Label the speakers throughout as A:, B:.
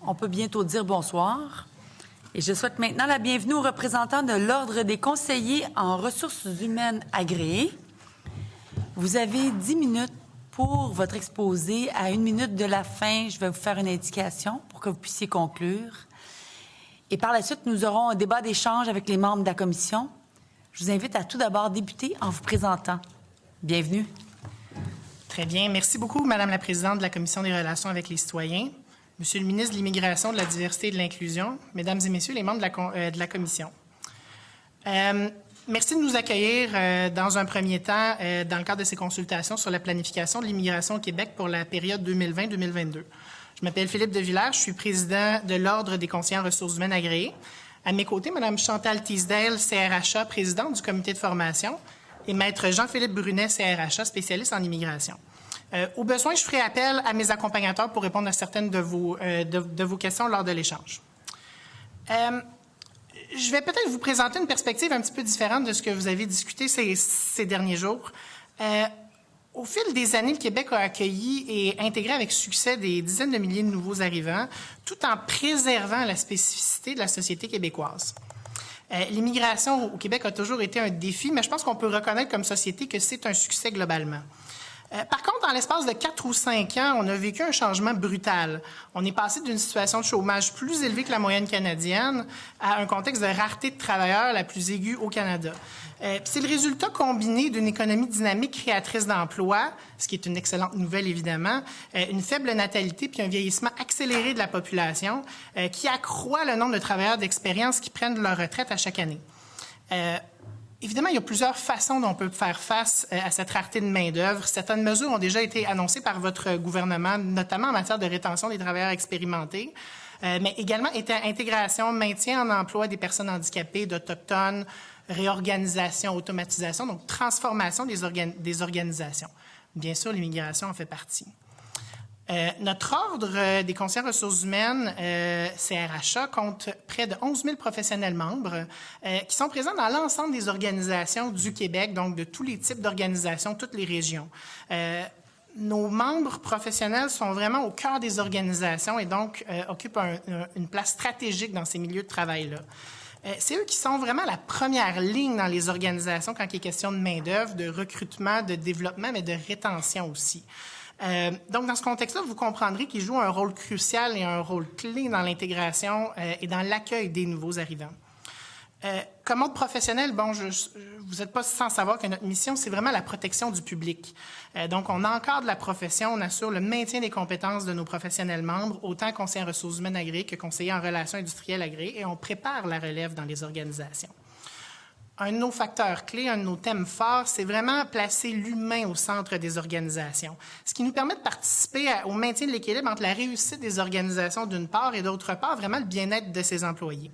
A: On peut bientôt dire bonsoir. Et je souhaite maintenant la bienvenue aux représentants de l'Ordre des conseillers en ressources humaines agréées. Vous avez 10 minutes pour votre exposé. À 1 minute de la fin, je vais vous faire une indication pour que vous puissiez conclure. Et par la suite, nous aurons un débat d'échange avec les membres de la commission. Je vous invite à tout d'abord débuter en vous présentant. Bienvenue.
B: Très bien. Merci beaucoup, Madame la Présidente de la Commission des relations avec les citoyens, Monsieur le ministre de l'Immigration, de la Diversité et de l'Inclusion, Mesdames et Messieurs les membres de la Commission. Merci de nous accueillir dans un premier temps dans le cadre de ces consultations sur la planification de l'immigration au Québec pour la période 2020-2022. Je m'appelle Philippe de Villers, je suis président de l'Ordre des conseillers en ressources humaines agréées. À mes côtés, Mme Chantal Teasdale, CRHA, présidente du comité de formation, et Maître Jean-Philippe Brunet, CRHA, spécialiste en immigration. Au besoin, je ferai appel à mes accompagnateurs pour répondre à certaines de vos questions lors de l'échange. Je vais peut-être vous présenter une perspective un petit peu différente de ce que vous avez discuté ces derniers jours. Au fil des années, le Québec a accueilli et intégré avec succès des dizaines de milliers de nouveaux arrivants, tout en préservant la spécificité de la société québécoise. L'immigration au Québec a toujours été un défi, mais je pense qu'on peut reconnaître comme société que c'est un succès globalement. Par contre, dans l'espace de 4 ou 5 ans, on a vécu un changement brutal. On est passé d'une situation de chômage plus élevée que la moyenne canadienne à un contexte de rareté de travailleurs la plus aiguë au Canada. C'est le résultat combiné d'une économie dynamique créatrice d'emplois, ce qui est une excellente nouvelle évidemment, une faible natalité puis un vieillissement accéléré de la population qui accroît le nombre de travailleurs d'expérience qui prennent leur retraite à chaque année. Évidemment, il y a plusieurs façons dont on peut faire face à cette rareté de main-d'œuvre. Certaines mesures ont déjà été annoncées par votre gouvernement, notamment en matière de rétention des travailleurs expérimentés, mais également intégration, maintien en emploi des personnes handicapées, d'Autochtones, réorganisation, automatisation, donc transformation des organisations. Bien sûr, l'immigration en fait partie. Notre Ordre des conseillers en ressources humaines, CRHA, compte près de 11 000 professionnels membres qui sont présents dans l'ensemble des organisations du Québec, donc de tous les types d'organisations, toutes les régions. Nos membres professionnels sont vraiment au cœur des organisations et donc occupent une place stratégique dans ces milieux de travail-là. C'est eux qui sont vraiment la première ligne dans les organisations quand il est question de main-d'œuvre, de recrutement, de développement, mais de rétention aussi. Donc, dans ce contexte-là, vous comprendrez qu'ils jouent un rôle crucial et un rôle clé dans l'intégration et dans l'accueil des nouveaux arrivants. Comme ordre professionnel, vous n'êtes pas sans savoir que notre mission, c'est vraiment la protection du public. Donc, on encadre la profession, on assure le maintien des compétences de nos professionnels membres, autant conseillers en ressources humaines agréées que conseillers en relations industrielles agréées, et on prépare la relève dans les organisations. Un de nos facteurs clés, un de nos thèmes forts, c'est vraiment placer l'humain au centre des organisations, ce qui nous permet de participer au maintien de l'équilibre entre la réussite des organisations d'une part et d'autre part, vraiment le bien-être de ses employés.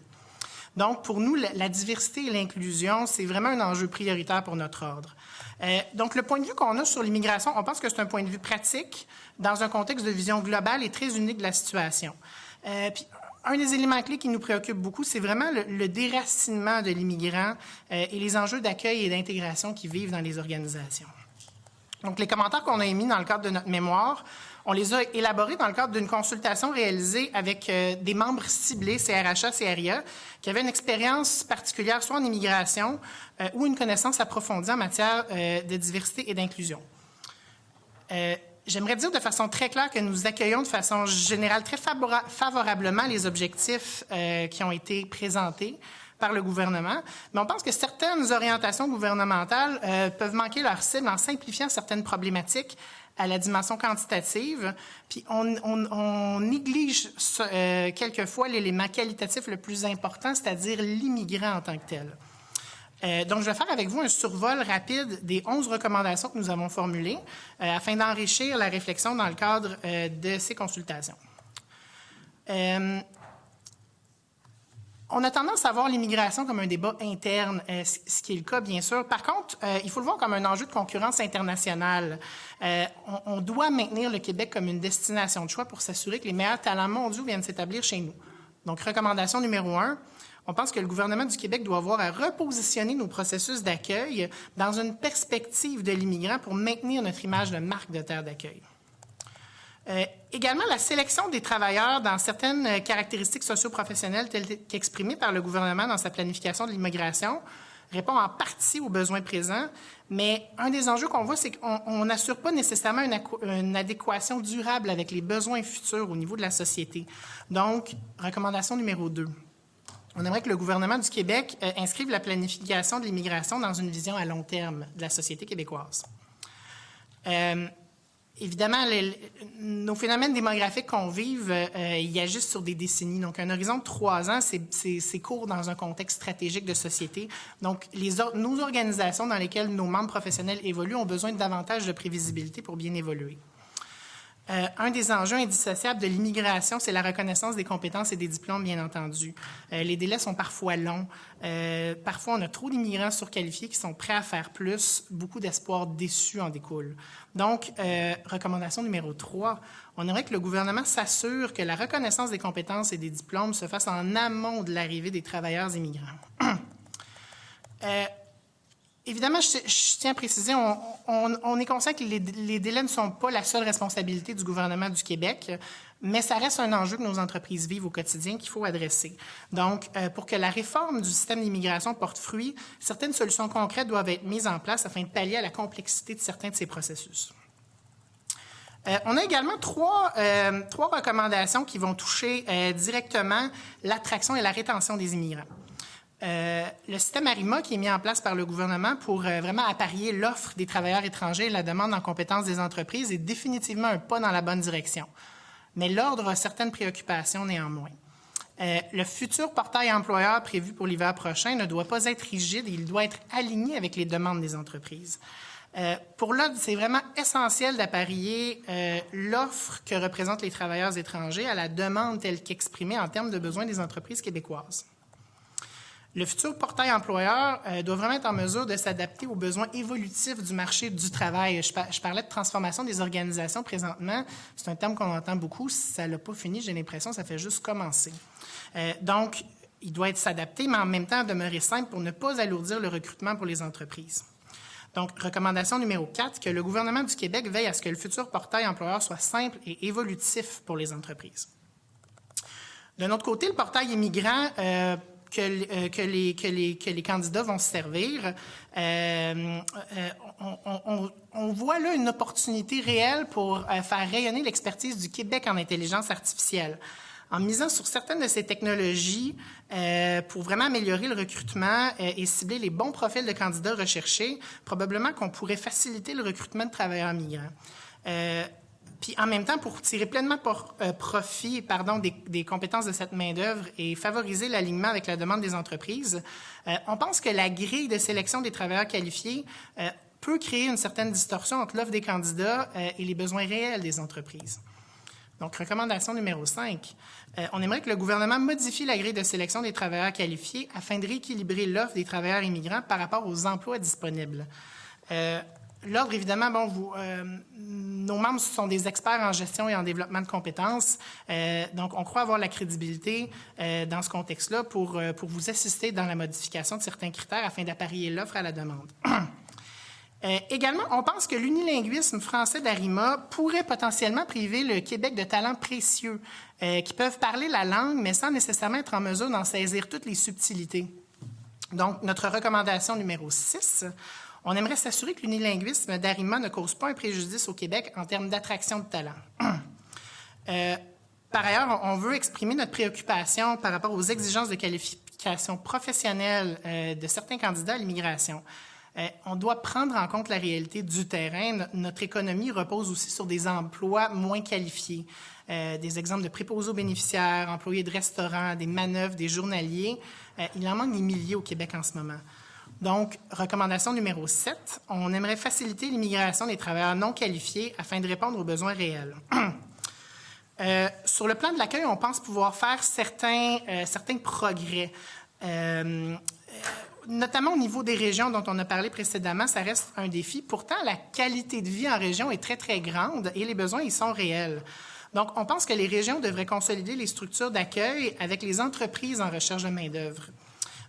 B: Donc, pour nous, la diversité et l'inclusion, c'est vraiment un enjeu prioritaire pour notre ordre. Donc, le point de vue qu'on a sur l'immigration, on pense que c'est un point de vue pratique dans un contexte de vision globale et très unique de la situation. Puis, un des éléments clés qui nous préoccupe beaucoup, c'est vraiment le déracinement de l'immigrant et les enjeux d'accueil et d'intégration qui vivent dans les organisations. Donc, les commentaires qu'on a émis dans le cadre de notre mémoire, on les a élaborés dans le cadre d'une consultation réalisée avec des membres ciblés, CRHA, CRIA, qui avaient une expérience particulière, soit en immigration ou une connaissance approfondie en matière de diversité et d'inclusion. J'aimerais dire de façon très claire que nous accueillons de façon générale très favorablement les objectifs qui ont été présentés par le gouvernement, mais on pense que certaines orientations gouvernementales peuvent manquer leur cible en simplifiant certaines problématiques à la dimension quantitative, puis on néglige quelquefois l'élément qualitatif le plus important, c'est-à-dire l'immigrant en tant que tel. Donc, je vais faire avec vous un survol rapide des 11 recommandations que nous avons formulées afin d'enrichir la réflexion dans le cadre de ces consultations. On a tendance à voir l'immigration comme un débat interne, ce qui est le cas, bien sûr. Par contre, il faut le voir comme un enjeu de concurrence internationale. On doit maintenir le Québec comme une destination de choix pour s'assurer que les meilleurs talents mondiaux viennent s'établir chez nous. Donc, recommandation numéro 1, on pense que le gouvernement du Québec doit avoir à repositionner nos processus d'accueil dans une perspective de l'immigrant pour maintenir notre image de marque de terre d'accueil. Également, la sélection des travailleurs dans certaines caractéristiques socio-professionnelles telles qu'exprimées par le gouvernement dans sa planification de l'immigration répond en partie aux besoins présents, mais un des enjeux qu'on voit, c'est qu'on n'assure pas nécessairement une adéquation durable avec les besoins futurs au niveau de la société. Donc, recommandation numéro 2. On aimerait que le gouvernement du Québec inscrive la planification de l'immigration dans une vision à long terme de la société québécoise. Évidemment, nos phénomènes démographiques qu'on vive, ils agissent sur des décennies. Donc, un horizon de 3 ans, c'est court dans un contexte stratégique de société. Donc, nos organisations dans lesquelles nos membres professionnels évoluent ont besoin de davantage de prévisibilité pour bien évoluer. Un des enjeux indissociables de l'immigration, c'est la reconnaissance des compétences et des diplômes, bien entendu. Les délais sont parfois longs. Parfois, on a trop d'immigrants surqualifiés qui sont prêts à faire plus. Beaucoup d'espoirs déçus en découlent. Donc, recommandation numéro 3, on aimerait que le gouvernement s'assure que la reconnaissance des compétences et des diplômes se fasse en amont de l'arrivée des travailleurs immigrants. Évidemment, je tiens à préciser, on est conscient que les délais ne sont pas la seule responsabilité du gouvernement du Québec, mais ça reste un enjeu que nos entreprises vivent au quotidien qu'il faut adresser. Donc, pour que la réforme du système d'immigration porte fruit, certaines solutions concrètes doivent être mises en place afin de pallier à la complexité de certains de ces processus. On a également trois recommandations qui vont toucher directement l'attraction et la rétention des immigrants. Le système ARIMA qui est mis en place par le gouvernement pour vraiment apparier l'offre des travailleurs étrangers et la demande en compétences des entreprises est définitivement un pas dans la bonne direction. Mais l'ordre a certaines préoccupations néanmoins. Le futur portail employeur prévu pour l'hiver prochain ne doit pas être rigide et il doit être aligné avec les demandes des entreprises. Pour l'ordre, c'est vraiment essentiel d'apparier l'offre que représentent les travailleurs étrangers à la demande telle qu'exprimée en termes de besoins des entreprises québécoises. Le futur portail employeur doit vraiment être en mesure de s'adapter aux besoins évolutifs du marché du travail. Je parlais de transformation des organisations présentement. C'est un terme qu'on entend beaucoup. Ça n'a pas fini, j'ai l'impression, ça fait juste commencer. Donc, il doit s'adapter, mais en même temps demeurer simple pour ne pas alourdir le recrutement pour les entreprises. Donc, recommandation numéro 4, que le gouvernement du Québec veille à ce que le futur portail employeur soit simple et évolutif pour les entreprises. D'un autre côté, le portail immigrant que les candidats vont se servir. On voit là une opportunité réelle pour faire rayonner l'expertise du Québec en intelligence artificielle. En misant sur certaines de ces technologies pour vraiment améliorer le recrutement et cibler les bons profils de candidats recherchés, probablement qu'on pourrait faciliter le recrutement de travailleurs migrants. Puis en même temps, pour tirer pleinement profit des compétences de cette main-d'œuvre et favoriser l'alignement avec la demande des entreprises, on pense que la grille de sélection des travailleurs qualifiés peut créer une certaine distorsion entre l'offre des candidats et les besoins réels des entreprises. Donc, recommandation numéro 5. On aimerait que le gouvernement modifie la grille de sélection des travailleurs qualifiés afin de rééquilibrer l'offre des travailleurs immigrants par rapport aux emplois disponibles. L'ordre, évidemment, nos membres sont des experts en gestion et en développement de compétences. Donc, on croit avoir la crédibilité dans ce contexte-là pour vous assister dans la modification de certains critères afin d'apparier l'offre à la demande. Également, on pense que l'unilinguisme français d'ARIMA pourrait potentiellement priver le Québec de talents précieux qui peuvent parler la langue, mais sans nécessairement être en mesure d'en saisir toutes les subtilités. Donc, notre recommandation numéro 6, on aimerait s'assurer que l'unilinguisme d'ARIMA ne cause pas un préjudice au Québec en termes d'attraction de talents. Par ailleurs, on veut exprimer notre préoccupation par rapport aux exigences de qualification professionnelle de certains candidats à l'immigration. On doit prendre en compte la réalité du terrain. Notre économie repose aussi sur des emplois moins qualifiés. Des exemples de préposés aux bénéficiaires, employés de restaurants, des manœuvres, des journaliers. Il en manque des milliers au Québec en ce moment. Donc, recommandation numéro 7, on aimerait faciliter l'immigration des travailleurs non qualifiés afin de répondre aux besoins réels. Sur le plan de l'accueil, on pense pouvoir faire certains progrès. Notamment au niveau des régions dont on a parlé précédemment, ça reste un défi. Pourtant, la qualité de vie en région est très, très grande et les besoins, ils sont réels. Donc, on pense que les régions devraient consolider les structures d'accueil avec les entreprises en recherche de main-d'œuvre.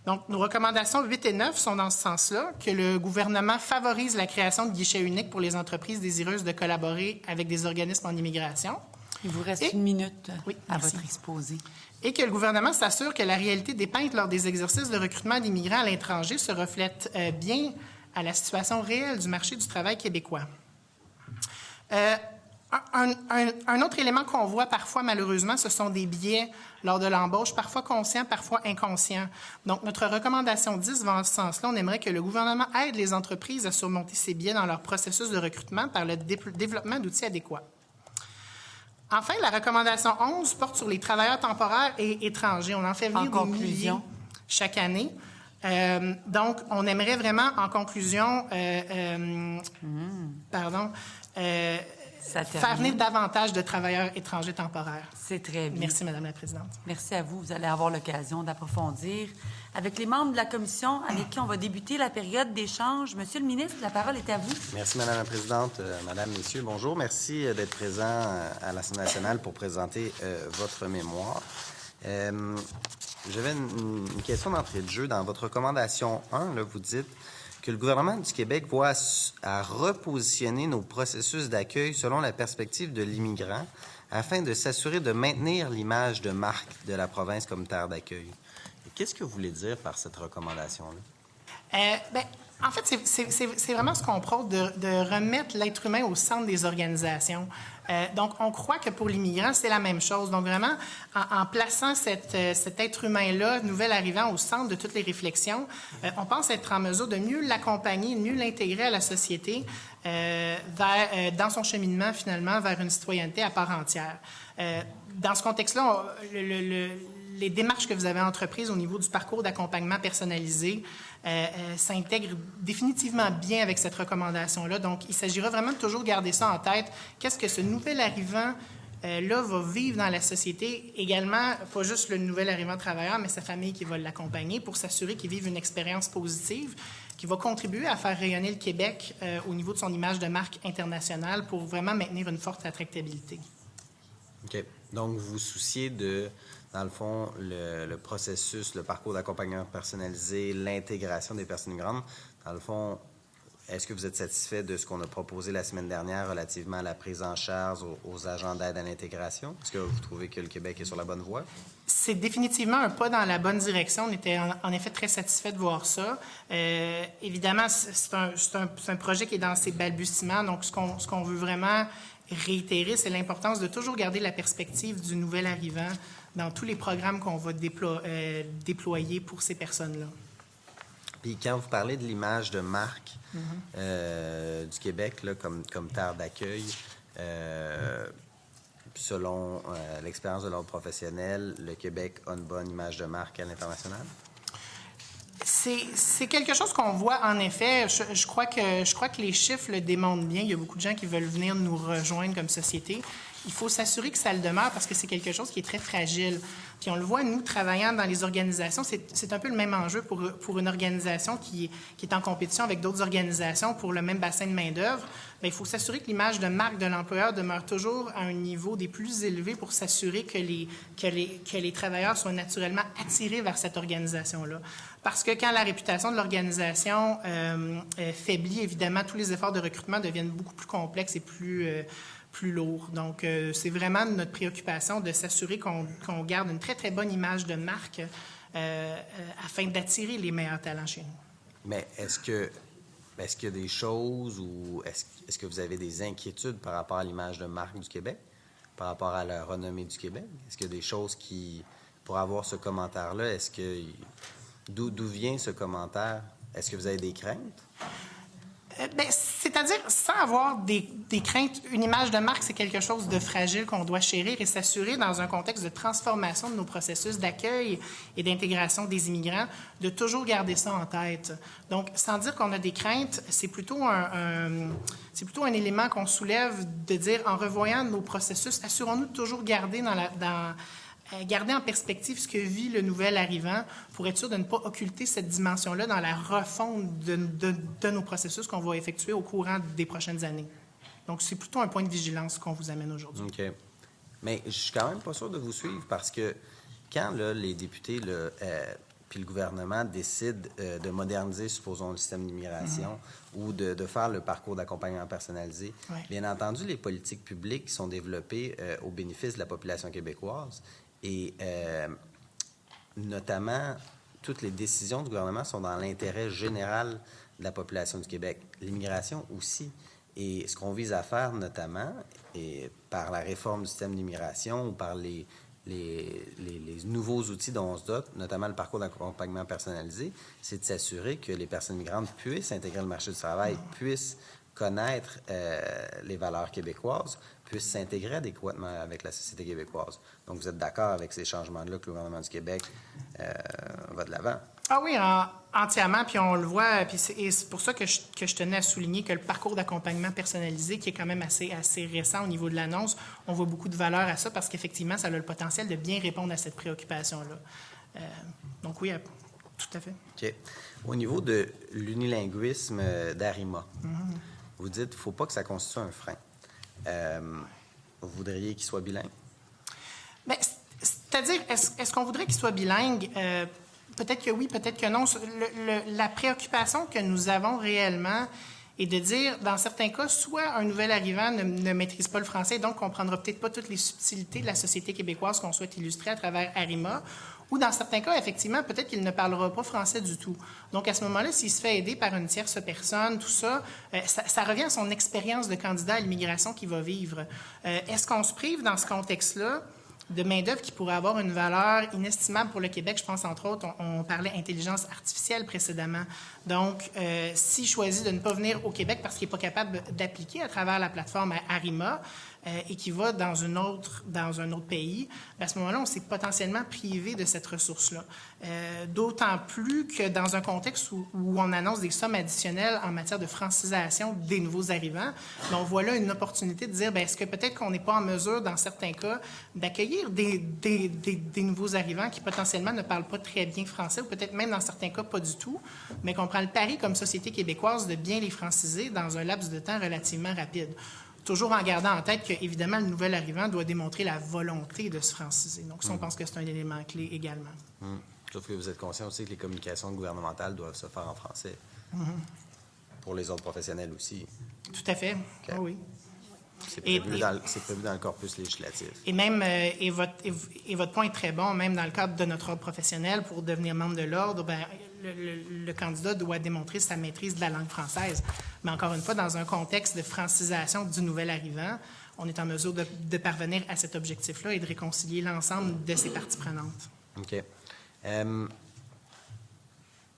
B: Donc, nos recommandations 8 et 9 sont dans ce sens-là, que le gouvernement favorise la création de guichets uniques pour les entreprises désireuses de collaborer avec des organismes en immigration,
A: Il vous reste une minute
B: Oui,
A: à
B: merci.
A: votre exposé.
B: Et que le gouvernement s'assure que la réalité dépeinte lors des exercices de recrutement d'immigrants à l'étranger se reflète bien à la situation réelle du marché du travail québécois. Un autre élément qu'on voit parfois, malheureusement, ce sont des biais lors de l'embauche, parfois conscients, parfois inconscients. Donc, notre recommandation 10 va en ce sens-là. On aimerait que le gouvernement aide les entreprises à surmonter ces biais dans leur processus de recrutement par le développement d'outils adéquats. Enfin, la recommandation 11 porte sur les travailleurs temporaires et étrangers. On en fait venir des milliers chaque année. Donc, on aimerait vraiment, en conclusion, faire venir davantage de travailleurs étrangers temporaires.
A: C'est très bien.
B: Merci, Madame la Présidente.
A: Merci à vous. Vous allez avoir l'occasion d'approfondir avec les membres de la Commission avec qui on va débuter la période d'échange. Monsieur le ministre, la parole est à vous.
C: Merci, Madame la Présidente. Madame, Messieurs, bonjour. Merci d'être présent à l'Assemblée nationale pour présenter votre mémoire. J'avais une question d'entrée de jeu. Dans votre recommandation 1, là, vous dites que le gouvernement du Québec voit à repositionner nos processus d'accueil selon la perspective de l'immigrant afin de s'assurer de maintenir l'image de marque de la province comme terre d'accueil. Qu'est-ce que vous voulez dire par cette recommandation-là?
B: En fait, c'est vraiment ce qu'on prône, de remettre l'être humain au centre des organisations. Donc, on croit que pour l'immigrant, c'est la même chose. Donc, vraiment, en plaçant cet être humain-là, nouvel arrivant, au centre de toutes les réflexions, on pense être en mesure de mieux l'accompagner, de mieux l'intégrer à la société dans son cheminement, finalement, vers une citoyenneté à part entière. Dans ce contexte-là, les démarches que vous avez entreprises au niveau du parcours d'accompagnement personnalisé s'intègrent définitivement bien avec cette recommandation-là. Donc, il s'agira vraiment de toujours garder ça en tête. Qu'est-ce que ce nouvel arrivant là va vivre dans la société? Également, pas juste le nouvel arrivant travailleur, mais sa famille qui va l'accompagner pour s'assurer qu'il vive une expérience positive qui va contribuer à faire rayonner le Québec au niveau de son image de marque internationale pour vraiment maintenir une forte attractabilité.
C: OK. Donc, vous vous souciez de, dans le fond, le processus, le parcours d'accompagnement personnalisé, l'intégration des personnes migrantes. Dans le fond, est-ce que vous êtes satisfait de ce qu'on a proposé la semaine dernière relativement à la prise en charge aux agents d'aide à l'intégration? Est-ce que vous trouvez que le Québec est sur la bonne voie?
B: C'est définitivement un pas dans la bonne direction. On était en effet très satisfait de voir ça. Évidemment, c'est un projet qui est dans ses balbutiements. Donc, ce qu'on veut vraiment réitérer, c'est l'importance de toujours garder la perspective du nouvel arrivant dans tous les programmes qu'on va déployer pour ces personnes-là.
C: Puis quand vous parlez de l'image de marque du Québec là, comme terre d'accueil, selon l'expérience de l'ordre professionnel, le Québec a une bonne image de marque à l'international?
B: C'est quelque chose qu'on voit en effet. Je crois que les chiffres le démontrent bien. Il y a beaucoup de gens qui veulent venir nous rejoindre comme société. Il faut s'assurer que ça le demeure parce que c'est quelque chose qui est très fragile. Puis on le voit, nous, travaillant dans les organisations, c'est un peu le même enjeu pour une organisation qui est en compétition avec d'autres organisations pour le même bassin de main-d'œuvre. Bien, il faut s'assurer que l'image de marque de l'employeur demeure toujours à un niveau des plus élevés pour s'assurer que les travailleurs soient naturellement attirés vers cette organisation-là. Parce que quand la réputation de l'organisation faiblit, évidemment, tous les efforts de recrutement deviennent beaucoup plus complexes et plus lourd. Donc, c'est vraiment notre préoccupation de s'assurer qu'on garde une très, très bonne image de marque afin d'attirer les meilleurs talents chez nous.
C: Mais est-ce qu'il y a des choses ou est-ce que vous avez des inquiétudes par rapport à l'image de marque du Québec, par rapport à la renommée du Québec? Est-ce qu'il y a des choses pour avoir ce commentaire-là, d'où vient ce commentaire? Est-ce que vous avez des craintes?
B: C'est-à-dire, sans avoir des craintes, une image de marque, c'est quelque chose de fragile qu'on doit chérir et s'assurer dans un contexte de transformation de nos processus d'accueil et d'intégration des immigrants, de toujours garder ça en tête. Donc, sans dire qu'on a des craintes, c'est plutôt un élément qu'on soulève de dire, en revoyant nos processus, assurons-nous de toujours garder garder en perspective ce que vit le nouvel arrivant pour être sûr de ne pas occulter cette dimension-là dans la refonte de nos processus qu'on va effectuer au courant des prochaines années. Donc, c'est plutôt un point de vigilance qu'on vous amène aujourd'hui.
C: OK. Mais je suis quand même pas sûr de vous suivre parce que quand là, les députés puis le gouvernement décide de moderniser, supposons, le système d'immigration ou de faire le parcours d'accompagnement personnalisé, bien entendu, les politiques publiques sont développées au bénéfice de la population québécoise et notamment, toutes les décisions du gouvernement sont dans l'intérêt général de la population du Québec. L'immigration aussi. Et ce qu'on vise à faire notamment, et par la réforme du système d'immigration ou par les nouveaux outils dont on se dote, notamment le parcours d'accompagnement personnalisé, c'est de s'assurer que les personnes migrantes puissent intégrer le marché du travail, puissent connaître les valeurs québécoises, puissent s'intégrer adéquatement avec la société québécoise. Donc, vous êtes d'accord avec ces changements-là que le gouvernement du Québec va de l'avant?
B: Ah oui, entièrement, puis on le voit, puis c'est pour ça que je tenais à souligner que le parcours d'accompagnement personnalisé, qui est quand même assez récent au niveau de l'annonce, on voit beaucoup de valeur à ça parce qu'effectivement, ça a le potentiel de bien répondre à cette préoccupation-là. Donc oui, tout à fait.
C: OK. Au niveau de l'unilinguisme d'Arima, vous dites qu'il ne faut pas que ça constitue un frein. Vous voudriez qu'il soit bilingue?
B: Bien, c'est-à-dire, est-ce qu'on voudrait qu'il soit bilingue? Peut-être que oui, peut-être que non. La préoccupation que nous avons réellement est de dire, dans certains cas, soit un nouvel arrivant ne maîtrise pas le français, donc ne comprendra peut-être pas toutes les subtilités de la société québécoise qu'on souhaite illustrer à travers Arima, ou dans certains cas, effectivement, peut-être qu'il ne parlera pas français du tout. Donc, à ce moment-là, s'il se fait aider par une tierce personne, tout ça, ça revient à son expérience de candidat à l'immigration qu'il va vivre. Est-ce qu'on se prive dans ce contexte-là de main-d'œuvre qui pourrait avoir une valeur inestimable pour le Québec? Je pense, entre autres, on parlait intelligence artificielle précédemment. Donc, s'il choisit de ne pas venir au Québec parce qu'il n'est pas capable d'appliquer à travers la plateforme Arima et qu'il va dans un autre pays, à ce moment-là, on s'est potentiellement privé de cette ressource-là. D'autant plus que dans un contexte où on annonce des sommes additionnelles en matière de francisation des nouveaux arrivants, on voit là une opportunité de dire, bien, est-ce que peut-être qu'on n'est pas en mesure, dans certains cas, d'accueillir des nouveaux arrivants qui potentiellement ne parlent pas très bien français, ou peut-être même dans certains cas pas du tout, mais qu'on prend le pari comme société québécoise de bien les franciser dans un laps de temps relativement rapide. Toujours en gardant en tête qu'évidemment, le nouvel arrivant doit démontrer la volonté de se franciser. Donc, ça, on pense que c'est un élément clé également.
C: Sauf que vous êtes conscient aussi que les communications gouvernementales doivent se faire en français. Pour les autres professionnels aussi.
B: Tout à fait. Okay. Oui.
C: C'est prévu dans le corpus législatif.
B: Et même, votre point est très bon, même dans le cadre de notre ordre professionnel, pour devenir membre de l'ordre, bien, le candidat doit démontrer sa maîtrise de la langue française. Mais encore une fois, dans un contexte de francisation du nouvel arrivant, on est en mesure de parvenir à cet objectif-là et de réconcilier l'ensemble de ces parties prenantes.
C: OK.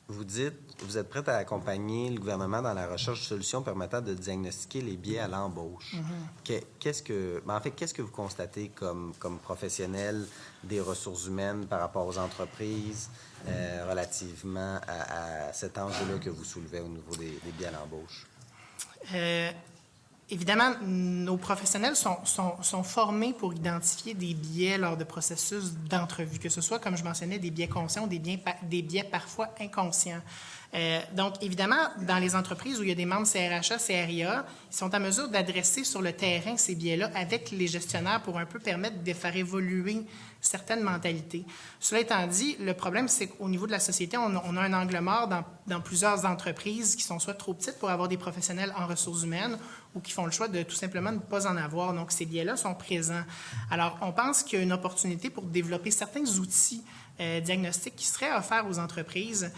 C: Vous dites, vous êtes prête à accompagner le gouvernement dans la recherche de solutions permettant de diagnostiquer les biais à l'embauche. Qu'est-ce que vous constatez comme professionnel des ressources humaines par rapport aux entreprises relativement à cet enjeu-là que vous soulevez au niveau des biais à l'embauche?
B: Évidemment, nos professionnels sont formés pour identifier des biais lors de processus d'entrevue, que ce soit, comme je mentionnais, des biais conscients ou des biais parfois inconscients. Donc, évidemment, dans les entreprises où il y a des membres CRHA, CRIA, ils sont en mesure d'adresser sur le terrain ces biais-là avec les gestionnaires pour un peu permettre de faire évoluer certaines mentalités. Cela étant dit, le problème, c'est qu'au niveau de la société, on a un angle mort dans plusieurs entreprises qui sont soit trop petites pour avoir des professionnels en ressources humaines ou qui font le choix de tout simplement ne pas en avoir. Donc, ces biais-là sont présents. Alors, on pense qu'il y a une opportunité pour développer certains outils diagnostiques qui seraient offerts aux entreprises,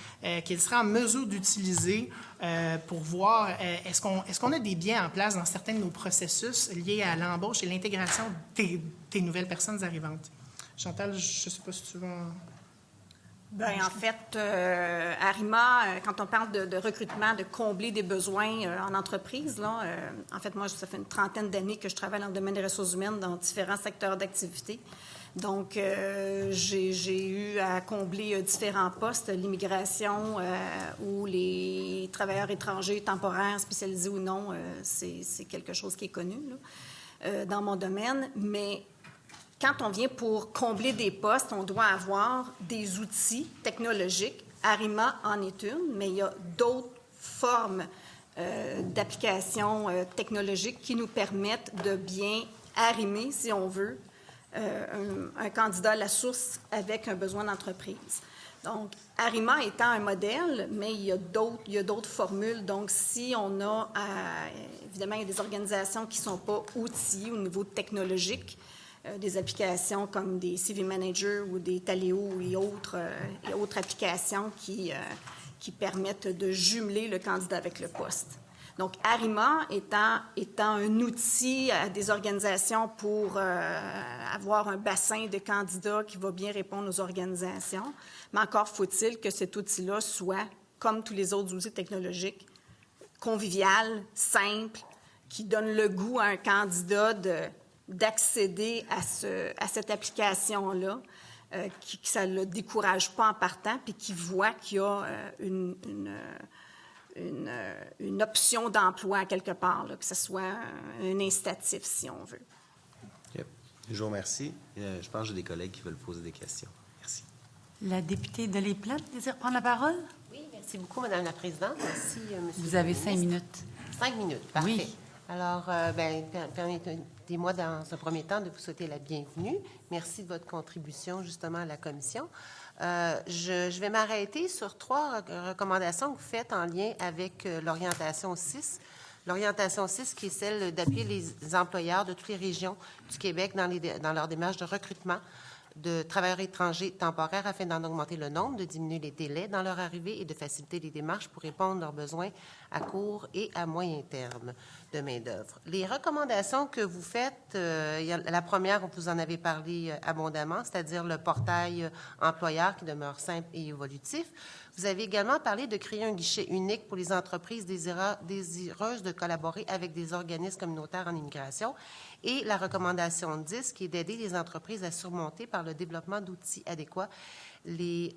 B: qu'ils seraient en mesure d'utiliser pour voir est-ce qu'on a des biais en place dans certains de nos processus liés à l'embauche et l'intégration des nouvelles personnes arrivantes. Chantal, je ne sais pas si tu veux...
D: Bien, en fait, Arima, quand on parle de recrutement, de combler des besoins en entreprise, là, en fait, moi, ça fait une trentaine d'années que je travaille dans le domaine des ressources humaines dans différents secteurs d'activité. Donc, j'ai eu à combler différents postes, l'immigration ou les travailleurs étrangers temporaires, spécialisés ou non, c'est quelque chose qui est connu là, dans mon domaine, mais quand on vient pour combler des postes, on doit avoir des outils technologiques. Arima en est une, mais il y a d'autres formes d'applications technologiques qui nous permettent de bien arrimer, si on veut, un candidat à la source avec un besoin d'entreprise. Donc, Arima étant un modèle, mais il y a d'autres formules. Donc, si on a, évidemment, il y a des organisations qui ne sont pas outillées au niveau technologique, des applications comme des CV Manager ou des Taleo et autres applications qui permettent de jumeler le candidat avec le poste. Donc, Arima étant un outil à des organisations pour avoir un bassin de candidats qui va bien répondre aux organisations, mais encore faut-il que cet outil-là soit, comme tous les autres outils technologiques, convivial, simple, qui donne le goût à un candidat d'accéder à cette application-là, que ça ne le décourage pas en partant, puis qui voit qu'il y a une option d'emploi quelque part, là, que ce soit un incitatif, si on veut.
C: Yep. Je vous remercie. Je pense que j'ai des collègues qui veulent poser des questions. Merci.
A: La députée de Les Plaines désire prendre la parole?
E: Oui, merci beaucoup, Madame la Présidente. Merci, Monsieur
A: Vous avez
E: le
A: 5
E: ministre.
A: minutes.
E: 5 minutes, parfait.
A: Oui.
E: Alors, permettez-moi dans un premier temps de vous souhaiter la bienvenue. Merci de votre contribution justement à la commission. Je vais m'arrêter sur 3 recommandations que vous faites en lien avec l'orientation 6. L'orientation 6 qui est celle d'appuyer les employeurs de toutes les régions du Québec dans leur démarche de recrutement de travailleurs étrangers temporaires afin d'en augmenter le nombre, de diminuer les délais dans leur arrivée et de faciliter les démarches pour répondre à leurs besoins à court et à moyen terme de main-d'œuvre. Les recommandations que vous faites, la première, vous en avez parlé abondamment, c'est-à-dire le portail employeur qui demeure simple et évolutif. Vous avez également parlé de créer un guichet unique pour les entreprises désireuses de collaborer avec des organismes communautaires en immigration. Et la recommandation 10, qui est d'aider les entreprises à surmonter par le développement d'outils adéquats les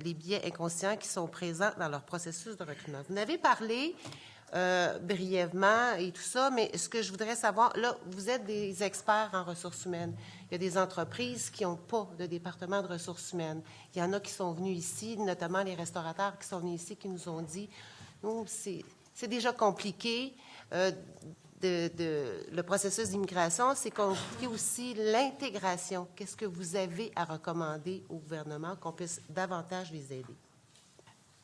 E: biais inconscients qui sont présents dans leur processus de recrutement. Vous en avez parlé brièvement et tout ça, mais ce que je voudrais savoir, là, vous êtes des experts en ressources humaines. Il y a des entreprises qui n'ont pas de département de ressources humaines. Il y en a qui sont venus ici, notamment les restaurateurs qui sont venus ici, qui nous ont dit, nous, c'est déjà compliqué. Le processus d'immigration, c'est compliqué aussi l'intégration. Qu'est-ce que vous avez à recommander au gouvernement qu'on puisse davantage les aider?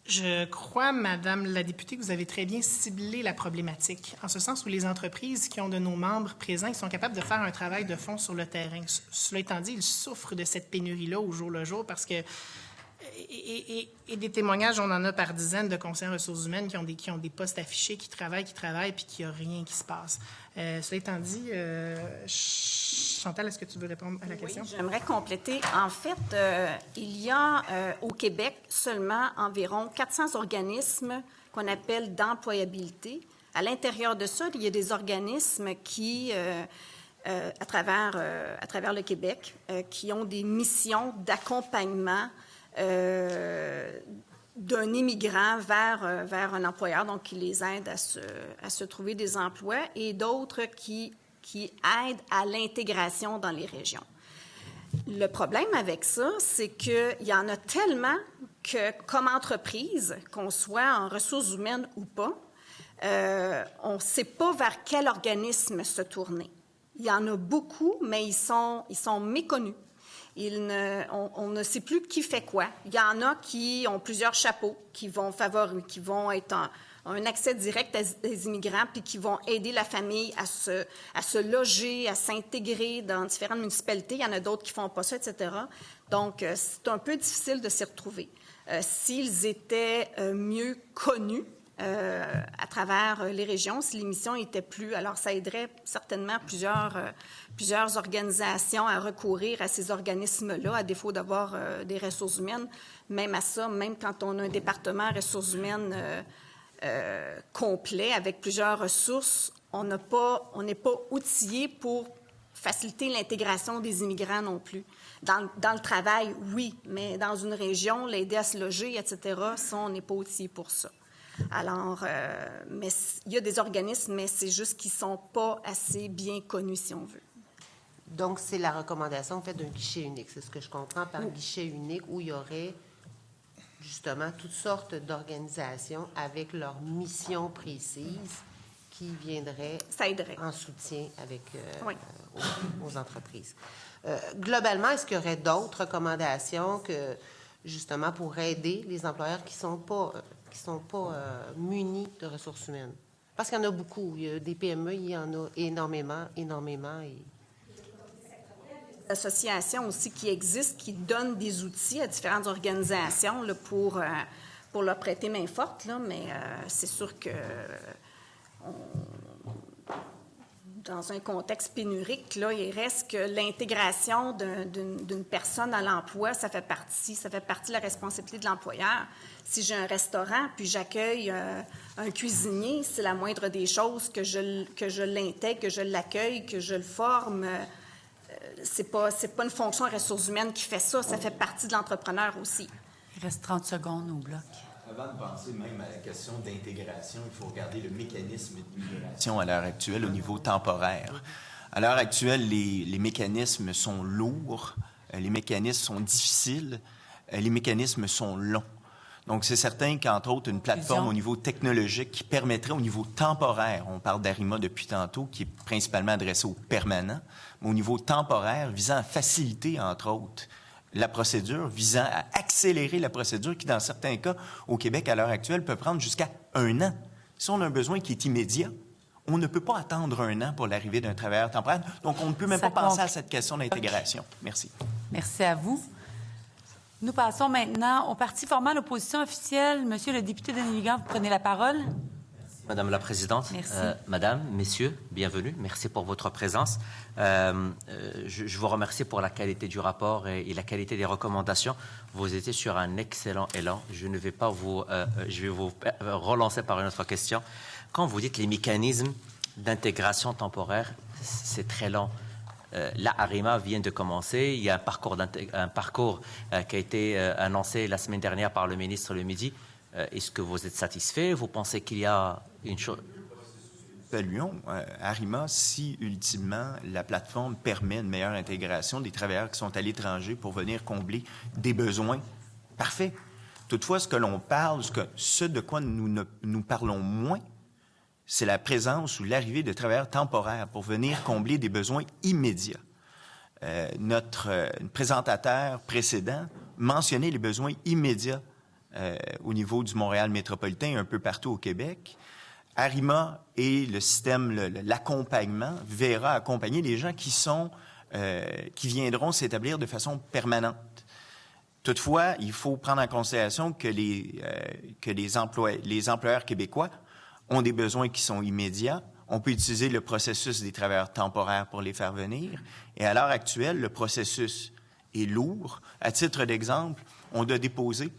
B: Je crois, Madame la députée, que vous avez très bien ciblé la problématique, en ce sens où les entreprises qui ont de nos membres présents, ils sont capables de faire un travail de fond sur le terrain. Cela étant dit, ils souffrent de cette pénurie-là au jour le jour parce que et des témoignages, on en a par dizaines de conseillers en ressources humaines qui ont des postes affichés, qui travaillent, puis qu'il n'y a rien qui se passe. Cela étant dit, Chantal, est-ce que tu veux répondre à la question?
D: Oui, j'aimerais compléter. En fait, il y a au Québec seulement environ 400 organismes qu'on appelle d'employabilité. À l'intérieur de ça, il y a des organismes qui... à travers le Québec, qui ont des missions d'accompagnement d'un immigrant vers un employeur, donc qui les aide à se trouver des emplois, et d'autres qui aident à l'intégration dans les régions. Le problème avec ça, c'est qu'il y en a tellement que, comme entreprise, qu'on soit en ressources humaines ou pas, on ne sait pas vers quel organisme se tourner. Il y en a beaucoup, mais ils sont méconnus. On ne sait plus qui fait quoi. Il y en a qui ont plusieurs chapeaux, qui vont être un accès direct à des immigrants, puis qui vont aider la famille à se loger, à s'intégrer dans différentes municipalités. Il y en a d'autres qui font pas ça, etc. Donc, c'est un peu difficile de s'y retrouver. S'ils étaient mieux connus, à travers les régions, si les missions étaient plus... Alors, ça aiderait certainement plusieurs organisations à recourir à ces organismes-là, à défaut d'avoir des ressources humaines. Même à ça, même quand on a un département ressources humaines complet, avec plusieurs ressources, on n'est pas outillé pour faciliter l'intégration des immigrants non plus. Dans le travail, oui, mais dans une région, l'aider à se loger, etc., ça, on n'est pas outillé pour ça. Alors, mais il y a des organismes, mais c'est juste qu'ils ne sont pas assez bien connus, si on veut.
E: Donc, c'est la recommandation en fait d'un guichet unique. C'est ce que je comprends par guichet unique, où il y aurait justement toutes sortes d'organisations avec leur mission précise qui viendraient en soutien avec, aux entreprises. Globalement, est-ce qu'il y aurait d'autres recommandations que justement pour aider les employeurs qui sont pas munis de ressources humaines. Parce qu'il y en a beaucoup. Il y a des PME, il y en a énormément.
D: Associations aussi qui existent, qui donnent des outils à différentes organisations là, pour leur prêter main forte, là, mais c'est sûr que dans un contexte pénurique, là, il reste que l'intégration d'une personne à l'emploi, ça fait partie de la responsabilité de l'employeur. Si j'ai un restaurant, puis j'accueille un cuisinier, c'est la moindre des choses que je l'intègre, que je l'accueille, que je le forme. C'est pas une fonction ressources humaines qui fait ça, ça fait partie de l'entrepreneur aussi.
A: Il reste 30 secondes au bloc.
F: Avant de penser même à la question d'intégration, il faut regarder le mécanisme d'immigration à l'heure actuelle au niveau temporaire. À l'heure actuelle, les mécanismes sont lourds, les mécanismes sont difficiles, les mécanismes sont longs. Donc, c'est certain qu'entre autres, une plateforme au niveau technologique qui permettrait au niveau temporaire, on parle d'Arima depuis tantôt, qui est principalement adressé aux permanents, mais au niveau temporaire, visant à faciliter, entre autres, la procédure, visant à accélérer la procédure qui, dans certains cas, au Québec, à l'heure actuelle, peut prendre jusqu'à 1 an. Si on a un besoin qui est immédiat, on ne peut pas attendre 1 an pour l'arrivée d'un travailleur temporaire. Donc, on ne peut même pas penser à cette question d'intégration. Merci.
A: Merci à vous. Nous passons maintenant au parti formant l'opposition officielle. Monsieur le député Denis Ligan, vous prenez la parole.
G: Madame la Présidente, Madame, Messieurs, bienvenue. Merci pour votre présence. Je vous remercie pour la qualité du rapport et la qualité des recommandations. Vous étiez sur un excellent élan. Je vais vous relancer par une autre question. Quand vous dites les mécanismes d'intégration temporaire, c'est très lent. Là, Arima vient de commencer. Il y a un parcours qui a été annoncé la semaine dernière par le ministre le midi. Est-ce que vous êtes satisfait? Vous pensez qu'il y a une chose?
F: Saluons Arima si, ultimement, la plateforme permet une meilleure intégration des travailleurs qui sont à l'étranger pour venir combler des besoins. Parfait. Toutefois, ce que l'on parle, ce de quoi nous parlons moins, c'est la présence ou l'arrivée de travailleurs temporaires pour venir combler des besoins immédiats. Notre présentateur précédent mentionnait les besoins immédiats au niveau du Montréal métropolitain et un peu partout au Québec. Arima et le système, l'accompagnement, verra accompagner les gens qui viendront s'établir de façon permanente. Toutefois, il faut prendre en considération que les employeurs québécois ont des besoins qui sont immédiats. On peut utiliser le processus des travailleurs temporaires pour les faire venir. Et à l'heure actuelle, le processus est lourd. À titre d'exemple, on doit déposer,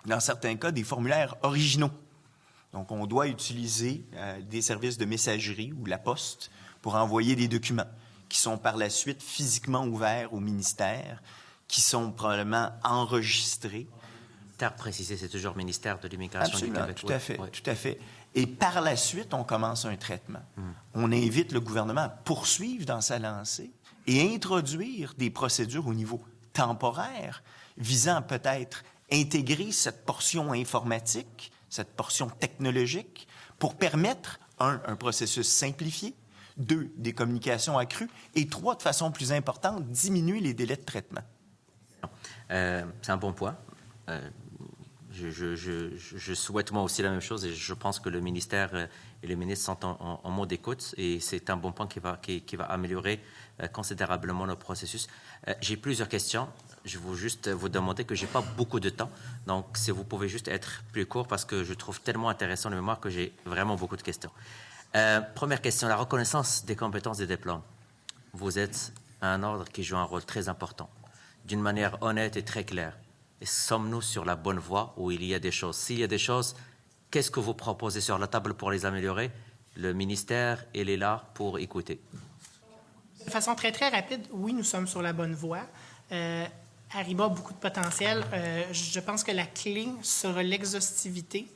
F: dans certains cas, des formulaires originaux. Donc, on doit utiliser des services de messagerie ou la poste pour envoyer des documents qui sont par la suite physiquement ouverts au ministère, qui sont probablement enregistrés.
G: Précisé, c'est toujours le ministère de l'Immigration du Québec.
F: Tout à fait, tout à fait. Et par la suite, on commence un traitement. On invite le gouvernement à poursuivre dans sa lancée et introduire des procédures au niveau temporaire visant peut-être intégrer cette portion informatique, cette portion technologique, pour permettre, un processus simplifié, 2, des communications accrues, et 3, de façon plus importante, diminuer les délais de traitement.
G: C'est un bon point. Je souhaite moi aussi la même chose et je pense que le ministère et le ministre sont en mode d'écoute et c'est un bon point qui va améliorer considérablement le processus. J'ai plusieurs questions. Je veux juste vous demander que je n'ai pas beaucoup de temps. Donc, si vous pouvez juste être plus court parce que je trouve tellement intéressant le mémoire que j'ai vraiment beaucoup de questions. Première question, la reconnaissance des compétences des diplômes. Vous êtes un ordre qui joue un rôle très important, d'une manière honnête et très claire. Et sommes-nous sur la bonne voie où il y a des choses? S'il y a des choses, qu'est-ce que vous proposez sur la table pour les améliorer? Le ministère, il est là pour écouter.
B: De façon très, très rapide, oui, nous sommes sur la bonne voie. Arima a beaucoup de potentiel. Je pense que la clé sera l'exhaustivité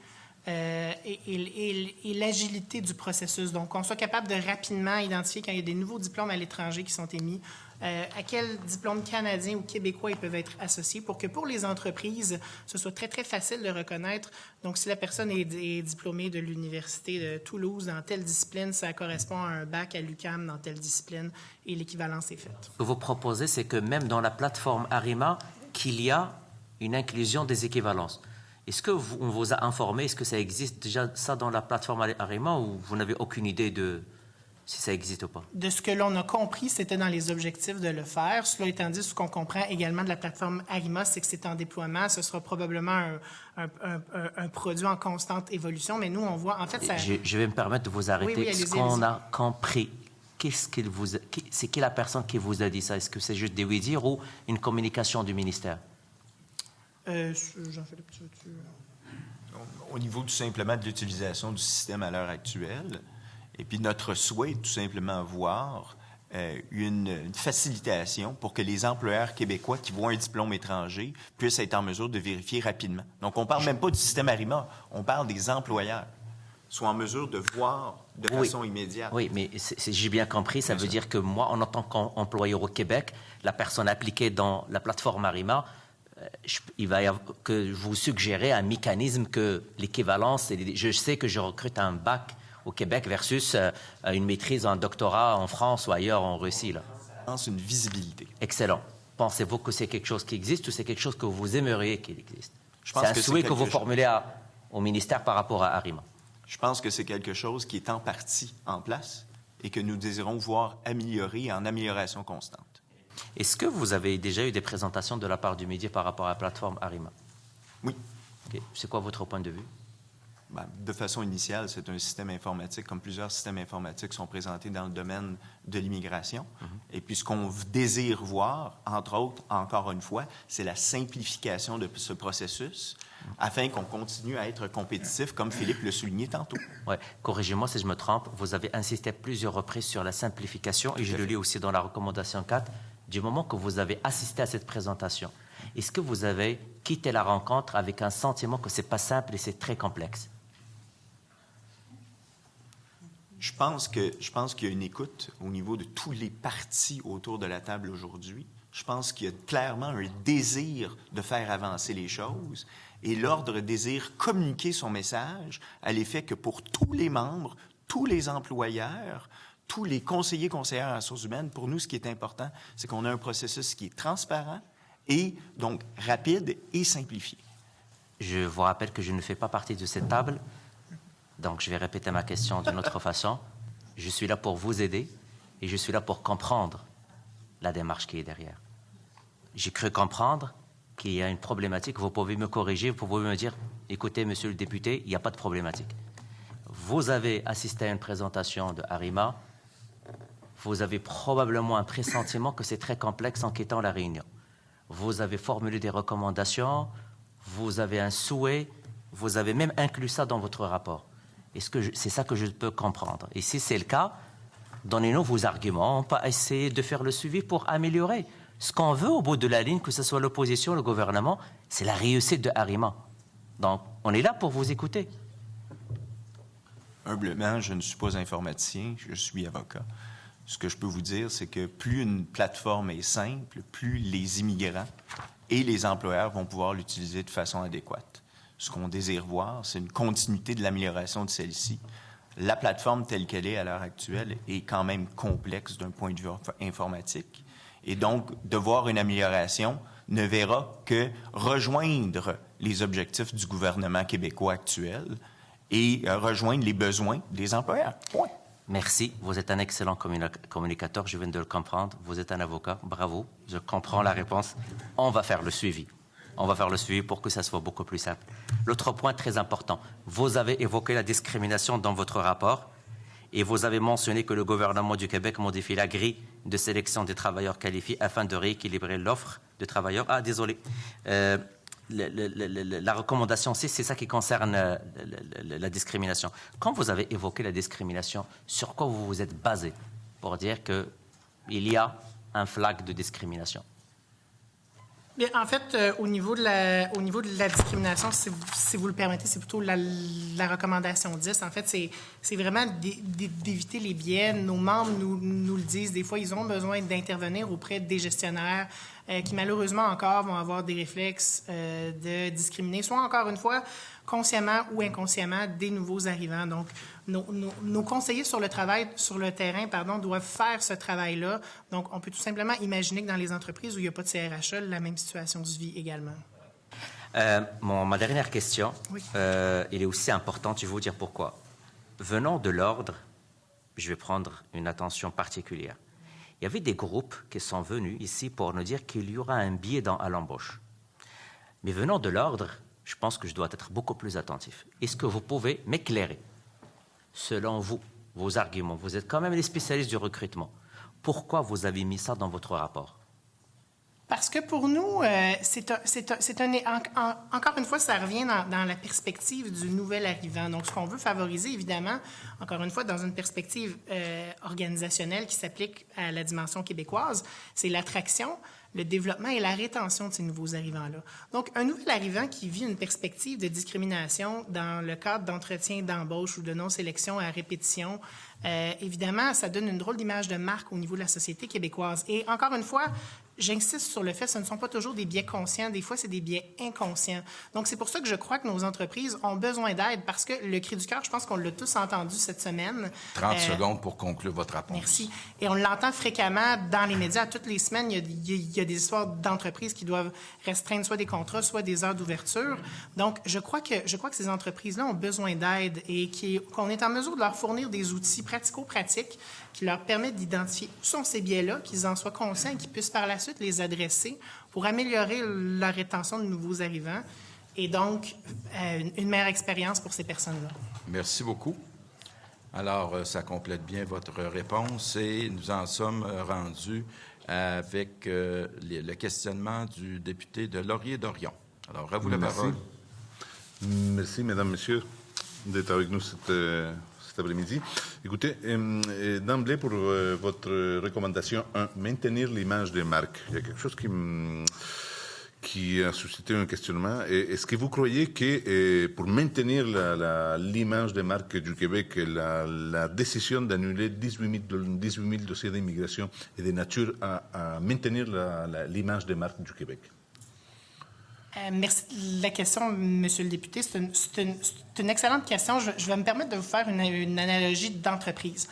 B: et l'agilité du processus. Donc, qu'on soit capable de rapidement identifier quand il y a des nouveaux diplômes à l'étranger qui sont émis, à quels diplômes canadiens ou québécois ils peuvent être associés pour que pour les entreprises, ce soit très, très facile de reconnaître. Donc, si la personne est diplômée de l'Université de Toulouse dans telle discipline, ça correspond à un bac à l'UQAM dans telle discipline et l'équivalence est faite.
G: Ce que vous proposez, c'est que même dans la plateforme Arima, qu'il y a une inclusion des équivalences. Est-ce que on vous a informé, est-ce que ça existe déjà ça dans la plateforme Arima ou vous n'avez aucune idée de si ça existe ou pas?
B: De ce que l'on a compris, c'était dans les objectifs de le faire. Cela étant dit, ce qu'on comprend également de la plateforme Arima, c'est que c'est en déploiement. Ce sera probablement un produit en constante évolution, mais nous, on voit, en fait, ça...
G: Je vais me permettre de vous arrêter.
B: Oui, allez-y,
G: ce qu'on
B: allez-y.
G: a compris, c'est qui la personne qui vous a dit ça? Est-ce que c'est juste des oui-dire ou une communication du ministère?
B: Jean-Philippe, tu veux-tu...
F: Au niveau tout simplement de l'utilisation du système à l'heure actuelle, et puis notre souhait est tout simplement voir une facilitation pour que les employeurs québécois qui voient un diplôme étranger puissent être en mesure de vérifier rapidement. Donc, on ne parle même pas du système Arima, on parle des employeurs soient en mesure de voir de façon immédiate.
G: Oui, mais j'ai bien compris, ça veut dire que moi, en tant qu'employeur au Québec, la personne appliquée dans la plateforme Arima, il va y avoir, que vous suggérez un mécanisme que l'équivalence, je sais que je recrute un bac au Québec versus une maîtrise, un doctorat en France ou ailleurs en Russie. Là.
F: C'est une visibilité.
G: Excellent. Pensez-vous que c'est quelque chose qui existe ou c'est quelque chose que vous aimeriez qu'il existe? C'est un
F: que
G: souhait que vous formulez au ministère par rapport à Arima.
F: Je pense que c'est quelque chose qui est en partie en place et que nous désirons voir améliorer en amélioration constante.
G: Est-ce que vous avez déjà eu des présentations de la part du média par rapport à la plateforme Arima?
F: Oui.
G: Okay. C'est quoi votre point de vue?
F: De façon initiale, c'est un système informatique, comme plusieurs systèmes informatiques sont présentés dans le domaine de l'immigration. Et puis, ce qu'on désire voir, entre autres, encore une fois, c'est la simplification de ce processus afin qu'on continue à être compétitif, comme Philippe le soulignait tantôt.
G: Oui. Corrigez-moi si je me trompe. Vous avez insisté à plusieurs reprises sur la simplification, et je le lis aussi dans la recommandation 4. Du moment que vous avez assisté à cette présentation, est-ce que vous avez quitté la rencontre avec un sentiment que ce n'est pas simple et c'est très complexe?
F: Je pense qu'il y a une écoute au niveau de tous les partis autour de la table aujourd'hui. Je pense qu'il y a clairement un désir de faire avancer les choses et l'Ordre désire communiquer son message à l'effet que pour tous les membres, tous les employeurs, tous les conseillers, conseillères en ressources humaines, pour nous, ce qui est important, c'est qu'on a un processus qui est transparent et donc rapide et simplifié.
G: Je vous rappelle que je ne fais pas partie de cette table. Donc, je vais répéter ma question d'une autre façon. Je suis là pour vous aider et je suis là pour comprendre la démarche qui est derrière. J'ai cru comprendre qu'il y a une problématique. Vous pouvez me corriger, vous pouvez me dire, écoutez, monsieur le député, il n'y a pas de problématique. Vous avez assisté à une présentation de Arima. Vous avez probablement un pressentiment que c'est très complexe en quittant la réunion. Vous avez formulé des recommandations, vous avez un souhait, vous avez même inclus ça dans votre rapport. Est-ce que c'est ça que je peux comprendre? Et si c'est le cas, donnez-nous vos arguments. On peut essayer de faire le suivi pour améliorer. Ce qu'on veut au bout de la ligne, que ce soit l'opposition ou le gouvernement, c'est la réussite de Arima. Donc, on est là pour vous écouter.
F: Humblement, je ne suis pas informaticien, je suis avocat. Ce que je peux vous dire, c'est que plus une plateforme est simple, plus les immigrants et les employeurs vont pouvoir l'utiliser de façon adéquate. Ce qu'on désire voir, c'est une continuité de l'amélioration de celle-ci. La plateforme telle qu'elle est à l'heure actuelle est quand même complexe d'un point de vue informatique. Et donc, de voir une amélioration ne verra que rejoindre les objectifs du gouvernement québécois actuel et rejoindre les besoins des employeurs. Point.
G: Merci. Vous êtes un excellent communicateur. Je viens de le comprendre. Vous êtes un avocat. Bravo. Je comprends la réponse. On va faire le suivi. On va faire le suivi pour que ça soit beaucoup plus simple. L'autre point très important, vous avez évoqué la discrimination dans votre rapport et vous avez mentionné que le gouvernement du Québec modifie la grille de sélection des travailleurs qualifiés afin de rééquilibrer l'offre de travailleurs. Ah, désolé. La recommandation 6, c'est ça qui concerne la discrimination. Quand vous avez évoqué la discrimination, sur quoi vous vous êtes basé pour dire qu'il y a un flag de discrimination?
B: Bien, en fait, au niveau de la discrimination, si vous le permettez, c'est plutôt la recommandation 10. En fait, c'est vraiment d'éviter les biais. Nos membres nous le disent. Des fois, ils ont besoin d'intervenir auprès des gestionnaires qui, malheureusement, encore vont avoir des réflexes de discriminer, soit encore une fois, consciemment ou inconsciemment, des nouveaux arrivants. Donc, nos conseillers sur le terrain, doivent faire ce travail-là. Donc, on peut tout simplement imaginer que dans les entreprises où il n'y a pas de CRHA, la même situation se vit également.
G: Ma dernière question,
B: Oui.
G: elle est aussi importante, je vais vous dire pourquoi. Venant de l'ordre, je vais prendre une attention particulière. Il y avait des groupes qui sont venus ici pour nous dire qu'il y aura un biais à l'embauche. Mais venant de l'ordre, je pense que je dois être beaucoup plus attentif. Est-ce que vous pouvez m'éclairer, selon vous, vos arguments? Vous êtes quand même les spécialistes du recrutement. Pourquoi vous avez mis ça dans votre rapport?
B: Parce que pour nous, encore une fois, ça revient dans la perspective du nouvel arrivant. Donc, ce qu'on veut favoriser, évidemment, encore une fois, dans une perspective organisationnelle qui s'applique à la dimension québécoise, c'est l'attraction, le développement et la rétention de ces nouveaux arrivants-là. Donc, un nouvel arrivant qui vit une perspective de discrimination dans le cadre d'entretien d'embauche ou de non-sélection à répétition, évidemment, ça donne une drôle d'image de marque au niveau de la société québécoise. Et encore une fois, j'insiste sur le fait que ce ne sont pas toujours des biais conscients, des fois, c'est des biais inconscients. Donc, c'est pour ça que je crois que nos entreprises ont besoin d'aide, parce que le cri du cœur, je pense qu'on l'a tous entendu cette semaine.
H: 30 secondes pour conclure votre réponse.
B: Merci. Et on l'entend fréquemment dans les médias. Toutes les semaines, il y a des histoires d'entreprises qui doivent restreindre soit des contrats, soit des heures d'ouverture. Donc, je crois que ces entreprises-là ont besoin d'aide et qu'on est en mesure de leur fournir des outils pratico-pratiques qui leur permettent d'identifier où sont ces biais-là, qu'ils en soient conscients et qu'ils puissent par la suite les adresser pour améliorer la rétention de nouveaux arrivants et donc une meilleure expérience pour ces personnes-là.
H: Merci beaucoup. Alors, ça complète bien votre réponse et nous en sommes rendus avec le questionnement du député de Laurier-Dorion. Alors, à vous la parole.
I: Merci, Mesdames, Messieurs, d'être avec nous cet après-midi. Écoutez, d'emblée, pour votre recommandation 1, maintenir l'image des marques. Il y a quelque chose qui a suscité un questionnement. Est-ce que vous croyez que pour maintenir l'image des marques du Québec, la décision d'annuler 18 000 dossiers d'immigration est de nature à maintenir l'image des marques du Québec?
B: Merci de la question, Monsieur le député. C'est une excellente question. Je vais me permettre de vous faire une analogie d'entreprise.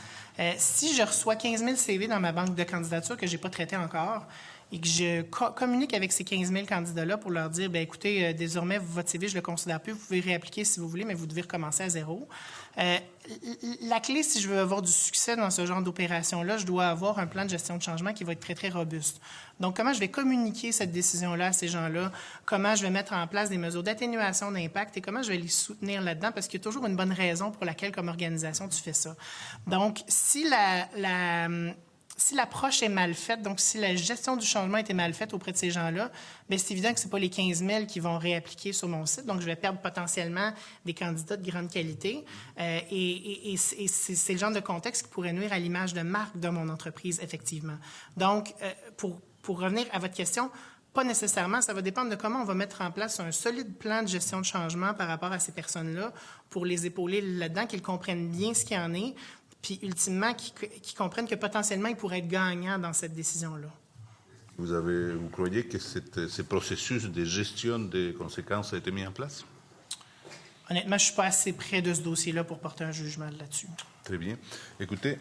B: Si je reçois 15 000 CV dans ma banque de candidatures que je n'ai pas traité encore et que je communique avec ces 15 000 candidats-là pour leur dire, bien, écoutez, désormais, votre CV, je ne le considère plus, vous pouvez réappliquer si vous voulez, mais vous devez recommencer à zéro. La clé, si je veux avoir du succès dans ce genre d'opération-là, je dois avoir un plan de gestion de changement qui va être très, très robuste. Donc, comment je vais communiquer cette décision-là à ces gens-là, comment je vais mettre en place des mesures d'atténuation d'impact et comment je vais les soutenir là-dedans, parce qu'il y a toujours une bonne raison pour laquelle, comme organisation, tu fais ça. Donc, si l'approche est mal faite, donc si la gestion du changement était mal faite auprès de ces gens-là, bien, c'est évident que ce n'est pas les 15 000 qui vont réappliquer sur mon site. Donc, je vais perdre potentiellement des candidats de grande qualité. Et c'est le genre de contexte qui pourrait nuire à l'image de marque de mon entreprise, effectivement. Donc, pour revenir à votre question, pas nécessairement. Ça va dépendre de comment on va mettre en place un solide plan de gestion de changement par rapport à ces personnes-là pour les épauler là-dedans, qu'ils comprennent bien ce qu'il y en est, puis ultimement, qui comprennent que potentiellement, ils pourraient être gagnants dans cette décision-là.
I: Vous croyez que ce processus de gestion des conséquences a été mis en place?
B: Honnêtement, je ne suis pas assez près de ce dossier-là pour porter un jugement là-dessus.
I: Très bien. Écoutez,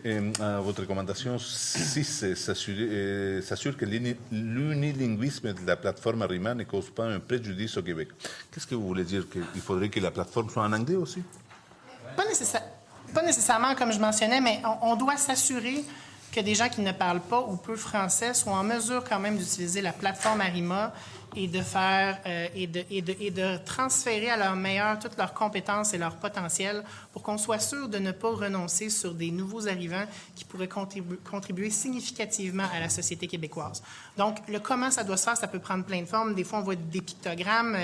I: votre recommandation 6 s'assure que l'unilinguisme de la plateforme Arrima ne cause pas un préjudice au Québec. Qu'est-ce que vous voulez dire? Qu'il faudrait que la plateforme soit en anglais aussi? Pas nécessairement, comme je mentionnais, mais on doit s'assurer que des gens qui ne parlent pas ou peu français soient en mesure quand même d'utiliser la plateforme Arrima et de faire et de transférer à leur meilleur toutes leurs compétences et leur potentiel pour qu'on soit sûr de ne pas renoncer sur des nouveaux arrivants qui pourraient contribuer significativement à la société québécoise. Donc, le comment ça doit se faire, ça peut prendre plein de formes. Des fois, on voit des pictogrammes,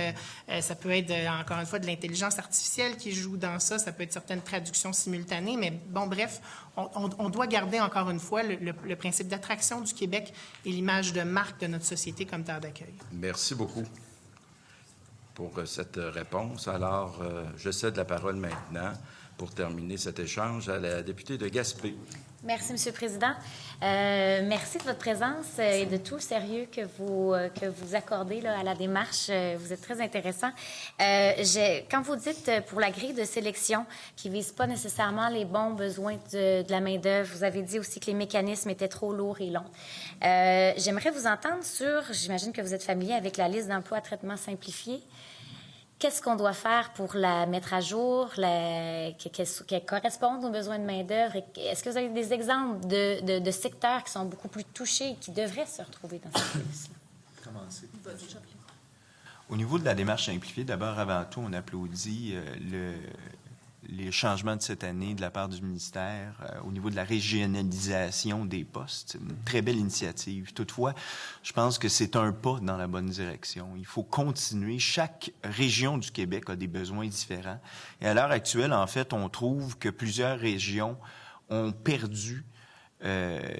I: ça peut être, encore une fois, de l'intelligence artificielle qui joue dans ça, ça peut être certaines traductions simultanées, mais bon, bref, on doit garder, encore une fois, le principe d'attraction du Québec et l'image de marque de notre société comme terre d'accueil.
H: Merci beaucoup pour cette réponse. Alors, je cède la parole maintenant pour terminer cet échange à la députée de Gaspé.
J: Merci, M. le Président. Merci de votre présence et de tout le sérieux que vous accordez là, à la démarche. Vous êtes très intéressant. Quand vous dites pour la grille de sélection qui ne vise pas nécessairement les bons besoins de la main-d'œuvre, vous avez dit aussi que les mécanismes étaient trop lourds et longs. J'aimerais vous entendre sur, j'imagine que vous êtes familier avec la liste d'emplois à traitement simplifié. qu'est-ce qu'on doit faire pour la mettre à jour, qu'elle corresponde aux besoins de main-d'œuvre? Est-ce que vous avez des exemples de secteurs qui sont beaucoup plus touchés et qui devraient se retrouver dans cette liste-là?
F: Au niveau de la démarche simplifiée, d'abord, avant tout, on applaudit les changements de cette année de la part du ministère au niveau de la régionalisation des postes. C'est une très belle initiative. Toutefois, je pense que c'est un pas dans la bonne direction. Il faut continuer. Chaque région du Québec a des besoins différents. Et à l'heure actuelle, en fait, on trouve que plusieurs régions ont perdu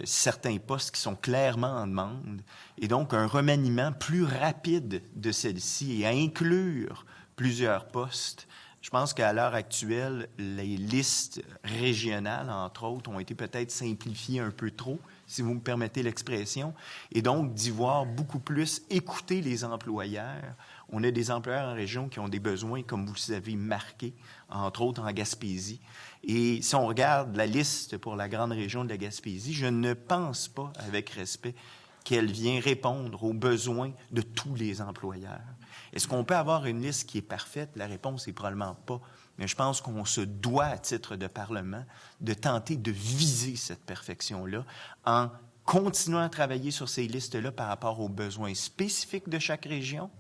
F: certains postes qui sont clairement en demande. Et donc, un remaniement plus rapide de celle-ci et à inclure plusieurs postes. Je pense qu'à l'heure actuelle, les listes régionales, entre autres, ont été peut-être simplifiées un peu trop, si vous me permettez l'expression, et donc d'y voir beaucoup plus écouter les employeurs. On a des employeurs en région qui ont des besoins, comme vous le avez marqué, entre autres en Gaspésie. Et si on regarde la liste pour la grande région de la Gaspésie, je ne pense pas, avec respect, qu'elle vient répondre aux besoins de tous les employeurs. Est-ce qu'on peut avoir une liste qui est parfaite? La réponse est probablement pas. Mais je pense qu'on se doit, à titre de Parlement, de tenter de viser cette perfection-là en continuant à travailler sur ces listes-là par rapport aux besoins spécifiques de chaque région.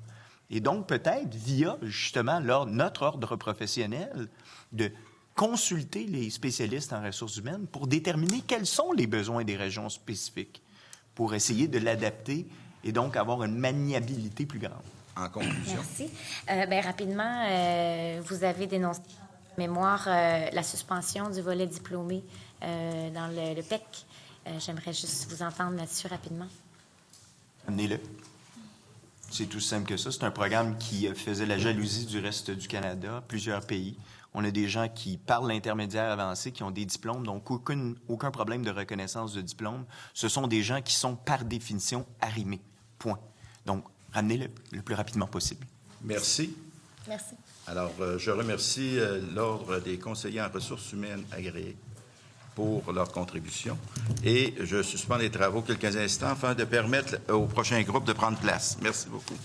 F: Et donc, peut-être, via, justement, notre ordre professionnel, de consulter les spécialistes en ressources humaines pour déterminer quels sont les besoins des régions spécifiques, pour essayer de l'adapter et donc avoir une maniabilité plus grande.
H: En conclusion.
J: Merci. Rapidement, vous avez dénoncé en mémoire la suspension du volet diplômé dans le PEC. J'aimerais juste vous entendre là-dessus rapidement.
F: Amenez-le. C'est tout simple que ça. C'est un programme qui faisait la jalousie du reste du Canada, plusieurs pays. On a des gens qui parlent l'intermédiaire avancé, qui ont des diplômes, donc aucun problème de reconnaissance de diplôme. Ce sont des gens qui sont, par définition, arrimés. Point. Donc, ramenez-le le plus rapidement possible.
H: Merci.
J: Merci.
H: Alors, je remercie l'Ordre des conseillers en ressources humaines agréés pour leur contribution et je suspends les travaux quelques instants afin de permettre au prochain groupe de prendre place. Merci beaucoup.